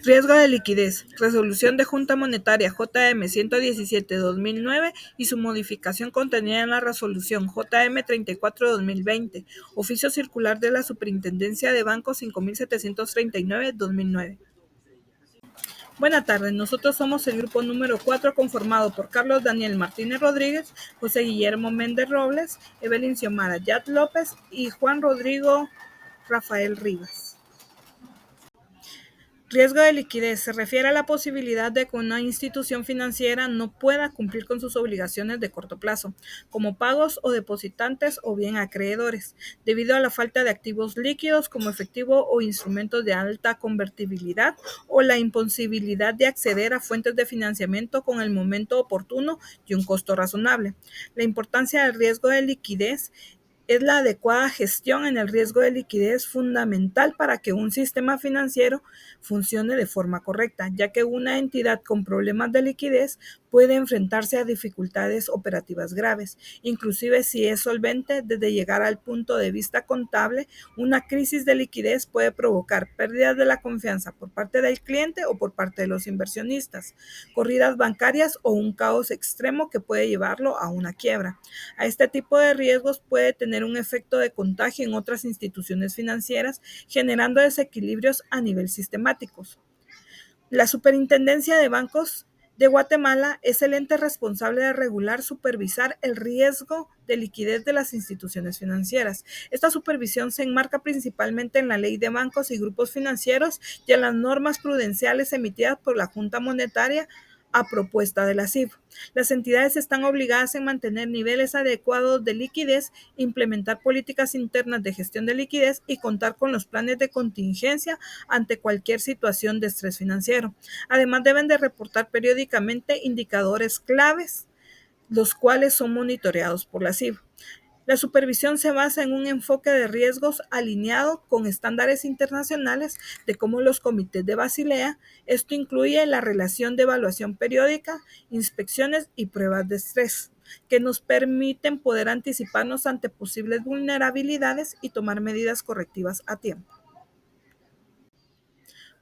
Riesgo de liquidez. Resolución de Junta Monetaria JM 117/2009 y su modificación contenida en la resolución JM 34/2020. Oficio circular de la Superintendencia de Bancos 5739/2009. Buenas tardes, nosotros somos el grupo número 4 conformado por Carlos Daniel Martínez Rodríguez, José Guillermo Méndez Robles, Evelyn Xiomara Yat López y Juan Rodrigo Rafael Rivas. Riesgo de liquidez se refiere a la posibilidad de que una institución financiera no pueda cumplir con sus obligaciones de corto plazo, como pagos o depositantes o bien acreedores, debido a la falta de activos líquidos como efectivo o instrumentos de alta convertibilidad o la imposibilidad de acceder a fuentes de financiamiento con el momento oportuno y un costo razonable. La importancia del riesgo de liquidez es la adecuada gestión en el riesgo de liquidez fundamental para que un sistema financiero funcione de forma correcta, ya que una entidad con problemas de liquidez puede enfrentarse a dificultades operativas graves, inclusive si es solvente. Desde llegar al punto de vista contable, una crisis de liquidez puede provocar pérdidas de la confianza por parte del cliente o por parte de los inversionistas, corridas bancarias o un caos extremo que puede llevarlo a una quiebra. A este tipo de riesgos puede tener un efecto de contagio en otras instituciones financieras, generando desequilibrios a nivel sistemático. La Superintendencia de Bancos de Guatemala es el ente responsable de regular, supervisar el riesgo de liquidez de las instituciones financieras. Esta supervisión se enmarca principalmente en la Ley de Bancos y Grupos Financieros y en las normas prudenciales emitidas por la Junta Monetaria a propuesta de la CIF. Las entidades están obligadas a mantener niveles adecuados de liquidez, implementar políticas internas de gestión de liquidez y contar con los planes de contingencia ante cualquier situación de estrés financiero. Además, deben de reportar periódicamente indicadores claves, los cuales son monitoreados por la CIF. La supervisión se basa en un enfoque de riesgos alineado con estándares internacionales de como los comités de Basilea. Esto incluye la relación de evaluación periódica, inspecciones y pruebas de estrés, que nos permiten poder anticiparnos ante posibles vulnerabilidades y tomar medidas correctivas a tiempo.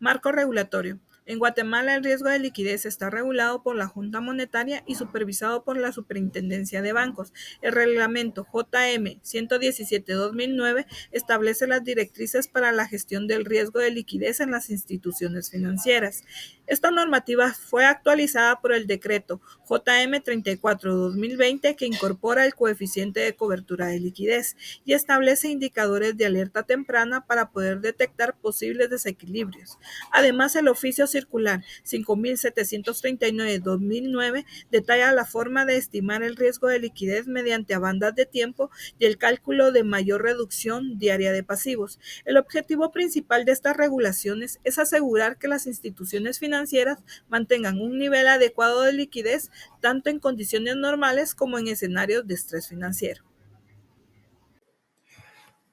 Marco regulatorio. En Guatemala, el riesgo de liquidez está regulado por la Junta Monetaria y supervisado por la Superintendencia de Bancos. El reglamento JM 117/2009 establece las directrices para la gestión del riesgo de liquidez en las instituciones financieras. Esta normativa fue actualizada por el decreto JM 34/2020, que incorpora el coeficiente de cobertura de liquidez y establece indicadores de alerta temprana para poder detectar posibles desequilibrios. Además, el oficio circular 5739/2009 detalla la forma de estimar el riesgo de liquidez mediante bandas de tiempo y el cálculo de mayor reducción diaria de pasivos. El objetivo principal de estas regulaciones es asegurar que las instituciones financieras mantengan un nivel adecuado de liquidez tanto en condiciones normales como en escenarios de estrés financiero.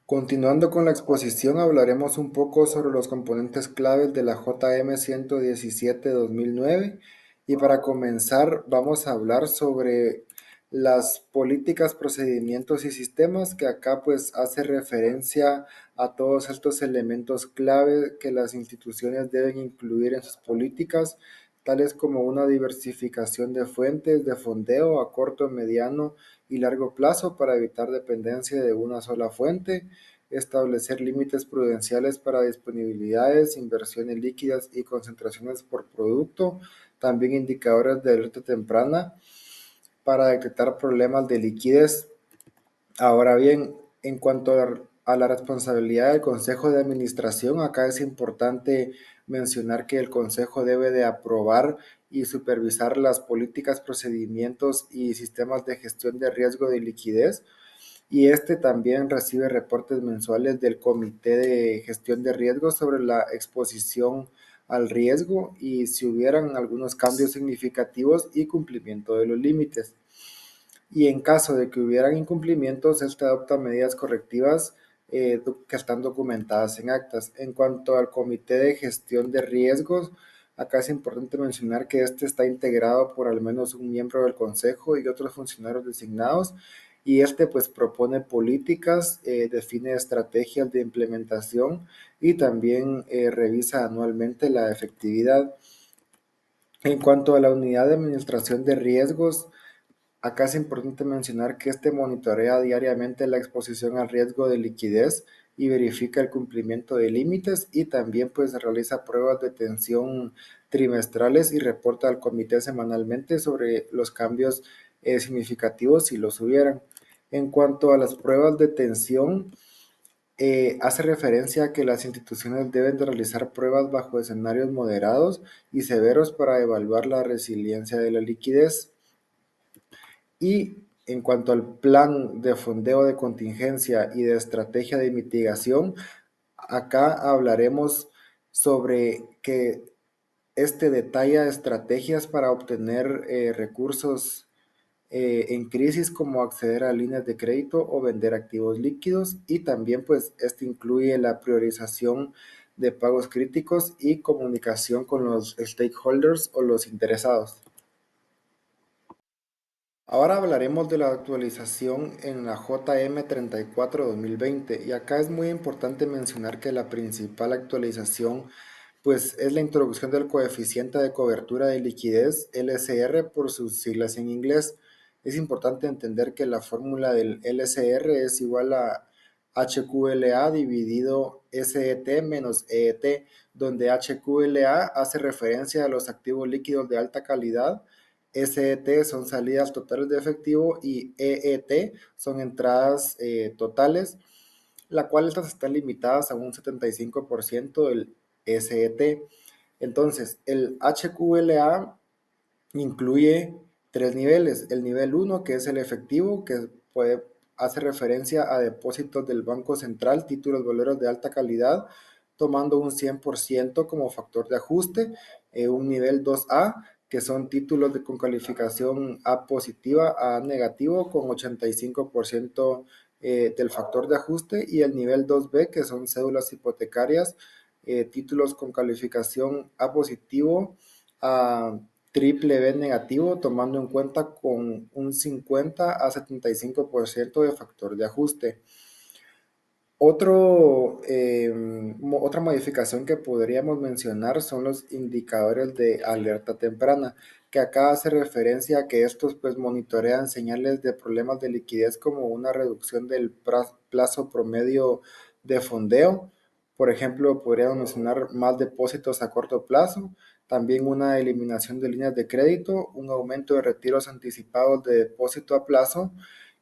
Continuando con la exposición, hablaremos un poco sobre los componentes claves de la JM 117/2009 y para comenzar vamos a hablar sobre las políticas, procedimientos y sistemas, que acá pues hace referencia a todos estos elementos clave que las instituciones deben incluir en sus políticas, tales como una diversificación de fuentes de fondeo a corto, mediano y largo plazo para evitar dependencia de una sola fuente, establecer límites prudenciales para disponibilidades, inversiones líquidas y concentraciones por producto, también indicadores de alerta temprana para detectar problemas de liquidez. Ahora bien, en cuanto a la responsabilidad del Consejo de Administración, acá es importante mencionar que el Consejo debe de aprobar y supervisar las políticas, procedimientos y sistemas de gestión de riesgo de liquidez, y este también recibe reportes mensuales del Comité de Gestión de Riesgos sobre la exposición al riesgo y si hubieran algunos cambios significativos y cumplimiento de los límites. Y en caso de que hubieran incumplimientos, este adopta medidas correctivas que están documentadas en actas. En cuanto al Comité de Gestión de Riesgos, acá es importante mencionar que este está integrado por al menos un miembro del Consejo y otros funcionarios designados, y este pues propone políticas, define estrategias de implementación y también revisa anualmente la efectividad. En cuanto a la unidad de administración de riesgos, acá es importante mencionar que este monitorea diariamente la exposición al riesgo de liquidez y verifica el cumplimiento de límites y también pues realiza pruebas de tensión trimestrales y reporta al comité semanalmente sobre los cambios significativos si los hubieran. En cuanto a las pruebas de tensión, hace referencia a que las instituciones deben de realizar pruebas bajo escenarios moderados y severos para evaluar la resiliencia de la liquidez. Y en cuanto al plan de fondeo de contingencia y de estrategia de mitigación, acá hablaremos sobre que este detalla estrategias para obtener recursos en crisis, como acceder a líneas de crédito o vender activos líquidos, y también pues este incluye la priorización de pagos críticos y comunicación con los stakeholders o los interesados. Ahora hablaremos de la actualización en la JM34-2020, y acá es muy importante mencionar que la principal actualización pues es la introducción del coeficiente de cobertura de liquidez, LCR por sus siglas en inglés. Es importante entender que la fórmula del LCR es igual a HQLA dividido SET menos EET, donde HQLA hace referencia a los activos líquidos de alta calidad, SET son salidas totales de efectivo y EET son entradas totales, la cual estas están limitadas a un 75% del SET. Entonces, el HQLA incluye tres niveles. El nivel 1, que es el efectivo, que hace referencia a depósitos del Banco Central, títulos boleros de alta calidad, tomando un 100% como factor de ajuste. Un nivel 2A, que son títulos con calificación A positiva a negativo con 85% del factor de ajuste, y el nivel 2B, que son cédulas hipotecarias, títulos con calificación A positivo a triple B negativo, tomando en cuenta con un 50 a 75% de factor de ajuste. Otra modificación que podríamos mencionar son los indicadores de alerta temprana, que acá hace referencia a que estos pues monitorean señales de problemas de liquidez, como una reducción del plazo promedio de fondeo. Por ejemplo, podríamos mencionar más depósitos a corto plazo, también una eliminación de líneas de crédito, un aumento de retiros anticipados de depósito a plazo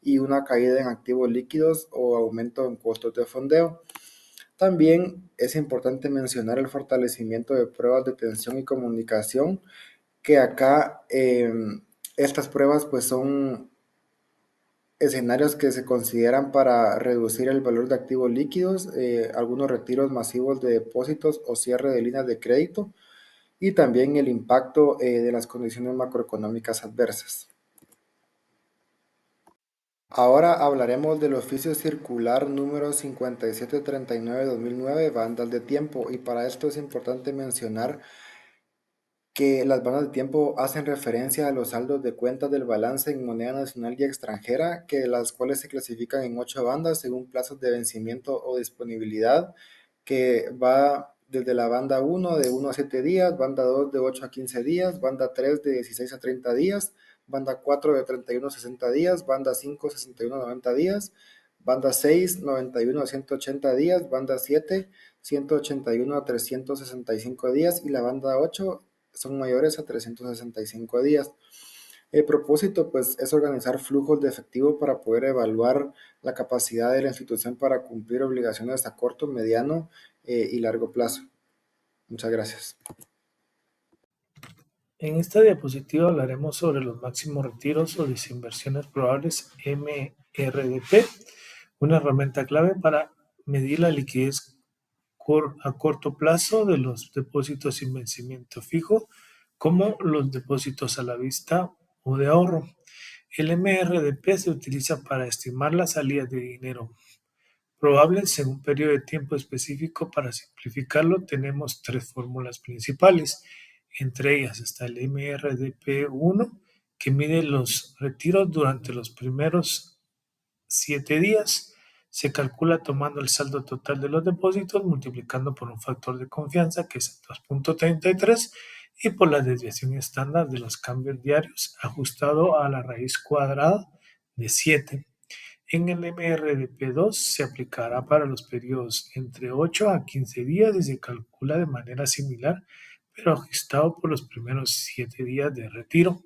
y una caída en activos líquidos o aumento en costos de fondeo. También es importante mencionar el fortalecimiento de pruebas de tensión y comunicación, que acá estas pruebas pues son escenarios que se consideran para reducir el valor de activos líquidos, algunos retiros masivos de depósitos o cierre de líneas de crédito, y también el impacto de las condiciones macroeconómicas adversas. Ahora hablaremos del oficio circular número 5739-2009, bandas de tiempo, y para esto es importante mencionar que las bandas de tiempo hacen referencia a los saldos de cuentas del balance en moneda nacional y extranjera, que las cuales se clasifican en 8 bandas según plazos de vencimiento o disponibilidad, que va desde la banda 1 de 1 a 7 días, banda 2 de 8 a 15 días, banda 3 de 16 a 30 días, banda 4 de 31 a 60 días, banda 5 61 a 90 días, banda 6 91 a 180 días, banda 7 181 a 365 días, y la banda 8 son mayores a 365 días. El propósito pues es organizar flujos de efectivo para poder evaluar la capacidad de la institución para cumplir obligaciones a corto, mediano y largo plazo. Muchas gracias. En esta diapositiva hablaremos sobre los máximos retiros o desinversiones probables MRDP, una herramienta clave para medir la liquidez a corto plazo de los depósitos sin vencimiento fijo, como los depósitos a la vista o de ahorro. El MRDP se utiliza para estimar las salidas de dinero probables en un periodo de tiempo específico. Para simplificarlo, tenemos tres fórmulas principales. Entre ellas está el MRDP1, que mide los retiros durante los primeros 7 días. Se calcula tomando el saldo total de los depósitos, multiplicando por un factor de confianza que es 2.33 y por la desviación estándar de los cambios diarios ajustado a la raíz cuadrada de 7. En el MRDP2 se aplicará para los periodos entre 8 a 15 días y se calcula de manera similar, pero ajustado por los primeros 7 días de retiro.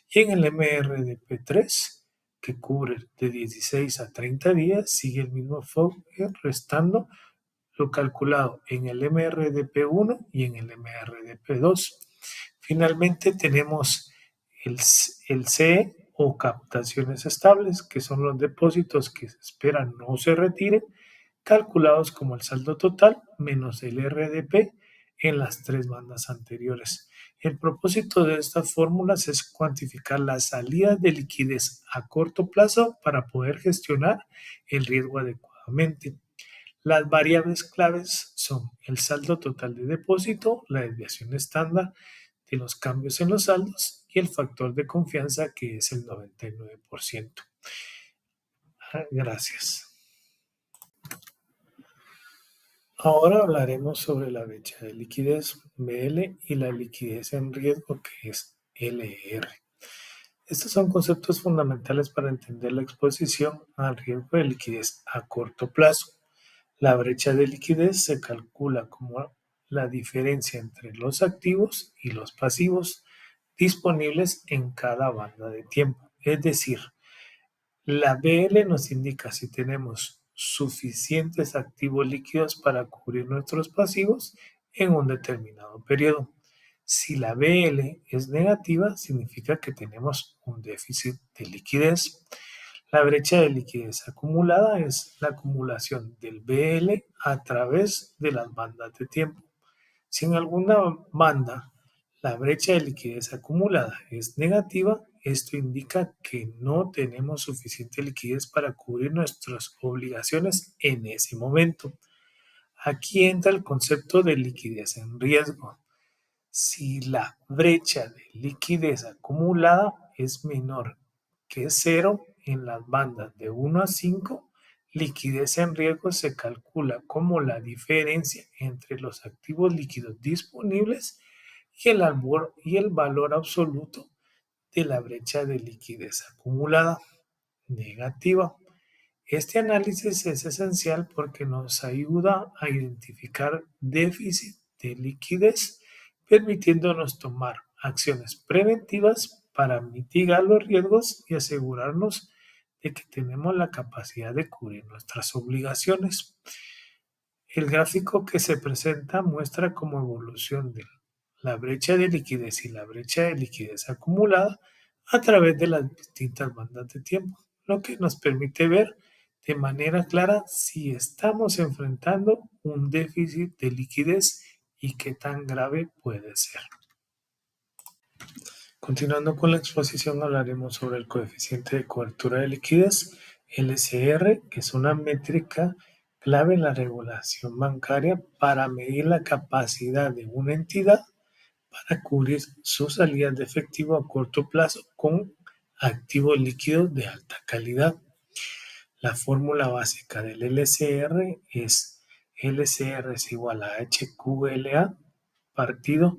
Y en el MRDP3, que cubre de 16 a 30 días, sigue el mismo enfoque, restando lo calculado en el MRDP1 y en el MRDP2. Finalmente tenemos el CE o captaciones estables, que son los depósitos que se esperan no se retiren, calculados como el saldo total menos el RDP en las 3 bandas anteriores. El propósito de estas fórmulas es cuantificar las salidas de liquidez a corto plazo para poder gestionar el riesgo adecuadamente. Las variables claves son el saldo total de depósito, la desviación estándar de los cambios en los saldos y el factor de confianza que es el 99%. Gracias. Ahora hablaremos sobre la brecha de liquidez BL y la liquidez en riesgo que es LR. Estos son conceptos fundamentales para entender la exposición al riesgo de liquidez a corto plazo. La brecha de liquidez se calcula como la diferencia entre los activos y los pasivos disponibles en cada banda de tiempo. Es decir, la BL nos indica si tenemos suficientes activos líquidos para cubrir nuestros pasivos en un determinado periodo. Si la BL es negativa, significa que tenemos un déficit de liquidez. La brecha de liquidez acumulada es la acumulación del BL a través de las bandas de tiempo. Si en alguna banda la brecha de liquidez acumulada es negativa, esto indica que no tenemos suficiente liquidez para cubrir nuestras obligaciones en ese momento. Aquí entra el concepto de liquidez en riesgo. Si la brecha de liquidez acumulada es menor que 0 en las bandas de 1 a 5, liquidez en riesgo se calcula como la diferencia entre los activos líquidos disponibles y el valor absoluto de la brecha de liquidez acumulada negativa. Este análisis es esencial porque nos ayuda a identificar déficit de liquidez, permitiéndonos tomar acciones preventivas para mitigar los riesgos y asegurarnos de que tenemos la capacidad de cubrir nuestras obligaciones. El gráfico que se presenta muestra como evolución de la brecha de liquidez y la brecha de liquidez acumulada a través de las distintas bandas de tiempo, lo que nos permite ver de manera clara si estamos enfrentando un déficit de liquidez y qué tan grave puede ser. Continuando con la exposición, hablaremos sobre el coeficiente de cobertura de liquidez, LCR, que es una métrica clave en la regulación bancaria para medir la capacidad de una entidad para cubrir sus salidas de efectivo a corto plazo con activos líquidos de alta calidad. La fórmula básica del LCR es LCR es igual a HQLA partido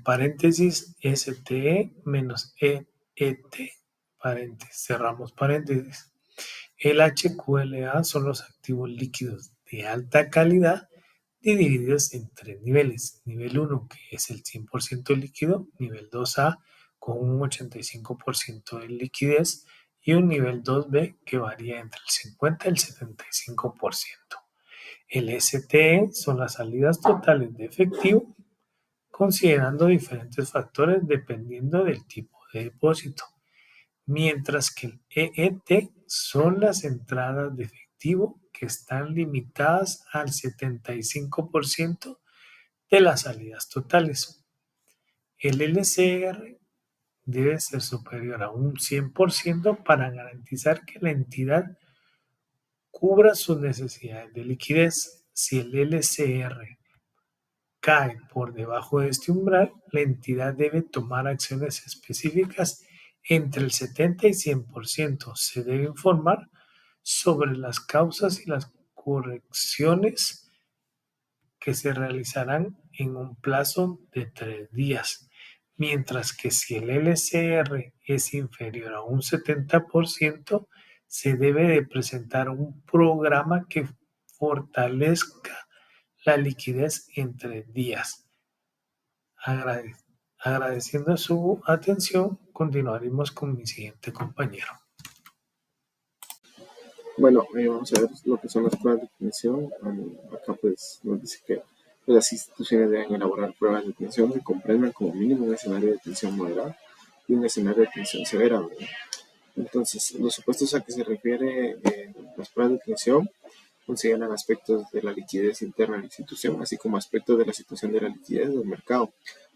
paréntesis STE menos EET, paréntesis, cerramos paréntesis. El HQLA son los activos líquidos de alta calidad divididos en 3 niveles. Nivel 1, que es el 100% líquido, nivel 2A con un 85% de liquidez y un nivel 2B que varía entre el 50 y el 75%. El STE son las salidas totales de efectivo, considerando diferentes factores dependiendo del tipo de depósito, mientras que el EET son las entradas de efectivo que están limitadas al 75% de las salidas totales. El LCR debe ser superior a un 100% para garantizar que la entidad cubra sus necesidades de liquidez. Si el LCR cae por debajo de este umbral, la entidad debe tomar acciones específicas entre el 70 y 100%. Se debe informar sobre las causas y las correcciones que se realizarán en un plazo de 3 días, mientras que si el LCR es inferior a un 70%, se debe de presentar un programa que fortalezca la liquidez en 3 días. Agradeciendo su atención, continuaremos con mi siguiente compañero. Bueno, vamos a ver lo que son las pruebas de obtención. Acá pues nos dice que las instituciones deben elaborar pruebas de obtención que comprendan como mínimo un escenario de tensión moderada y un escenario de tensión severa, ¿verdad? Entonces, los supuestos a que se refiere las pruebas de obtención consideran aspectos de la liquidez interna de la institución, así como aspectos de la situación de la liquidez del mercado,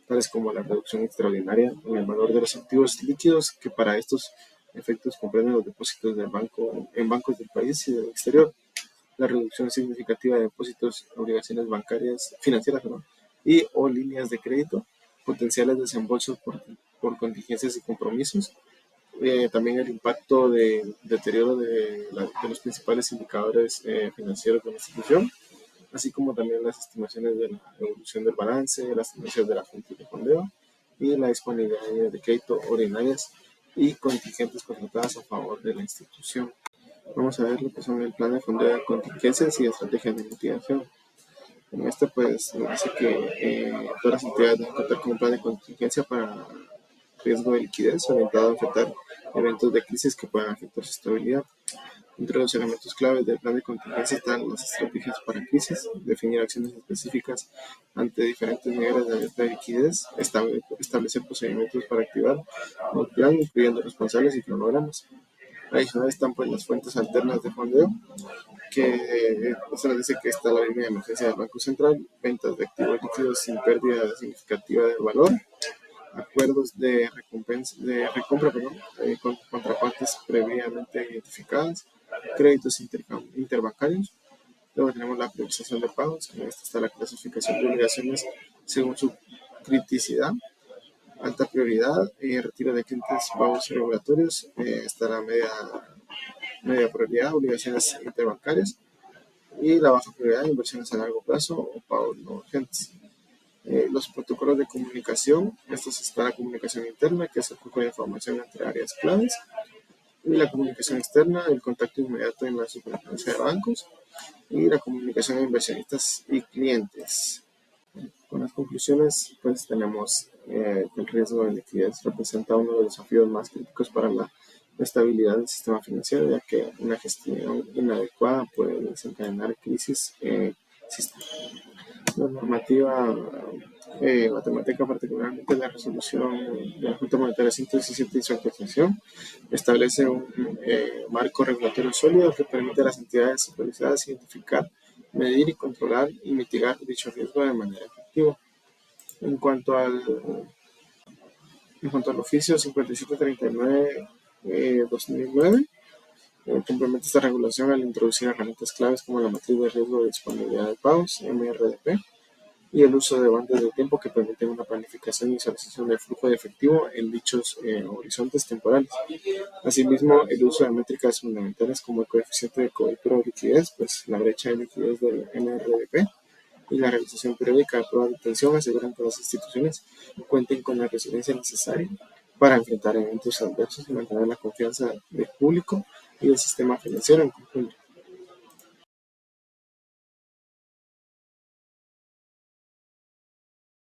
tales como la reducción extraordinaria en el valor de los activos líquidos, que para estos efectos comprenden los depósitos del banco en bancos del país y del exterior, la reducción significativa de depósitos, obligaciones bancarias, financieras, y o líneas de crédito, potenciales desembolsos por contingencias y compromisos, también el impacto de deterioro de los principales indicadores financieros de la institución, así como también las estimaciones de la evolución del balance, las tendencias de la fuente de fondeo y la disponibilidad de crédito ordinarias y contingentes contratadas a favor de la institución. Vamos a ver lo que son el plan de fondeo de contingencias y estrategias de mitigación. En este pues nos dice que todas las entidades deben contar con un plan de contingencia para riesgo de liquidez orientado a enfrentar eventos de crisis que puedan afectar su estabilidad. Entre los elementos claves del plan de contingencia están las estrategias para crisis, definir acciones específicas ante diferentes niveles de liquidez, establecer procedimientos para activar el plan, incluyendo responsables y cronogramas. Adicional están pues las fuentes alternas de fondeo, que se nos dice que está la línea de emergencia del Banco Central, ventas de activos líquidos sin pérdida significativa de valor, acuerdos de recompra con contrapartes previamente identificadas, créditos interbancarios. Luego tenemos la priorización de pagos, en esta está la clasificación de obligaciones según su criticidad, alta prioridad, retiro de clientes pagos regulatorios, está la media prioridad, obligaciones interbancarias, y la baja prioridad, inversiones a largo plazo o pagos no urgentes. Los protocolos de comunicación, estos está la comunicación interna, que es el flujo de información entre áreas claves, y la comunicación externa, el contacto inmediato en la superintendencia de bancos, y la comunicación a inversionistas y clientes. Con las conclusiones, pues tenemos que el riesgo de liquidez representa uno de los desafíos más críticos para la estabilidad del sistema financiero, ya que una gestión inadecuada puede desencadenar crisis. La normativa matemática, particularmente la resolución de la Junta Monetaria 117 y su actualización, establece un marco regulatorio sólido que permite a las entidades supervisadas identificar, medir y controlar y mitigar dicho riesgo de manera efectiva. En cuanto al oficio 5739-2009, complementa esta regulación al introducir herramientas claves como la matriz de riesgo de disponibilidad de pagos, MRDP, y el uso de bandas de tiempo que permiten una planificación y visualización del flujo de efectivo en dichos horizontes temporales. Asimismo, el uso de métricas fundamentales como el coeficiente de cobertura o liquidez, pues la brecha de liquidez del MRDP, y la realización periódica de pruebas de tensión aseguran que las instituciones cuenten con la resiliencia necesaria para enfrentar eventos adversos y mantener la confianza del público y del sistema financiero en conjunto.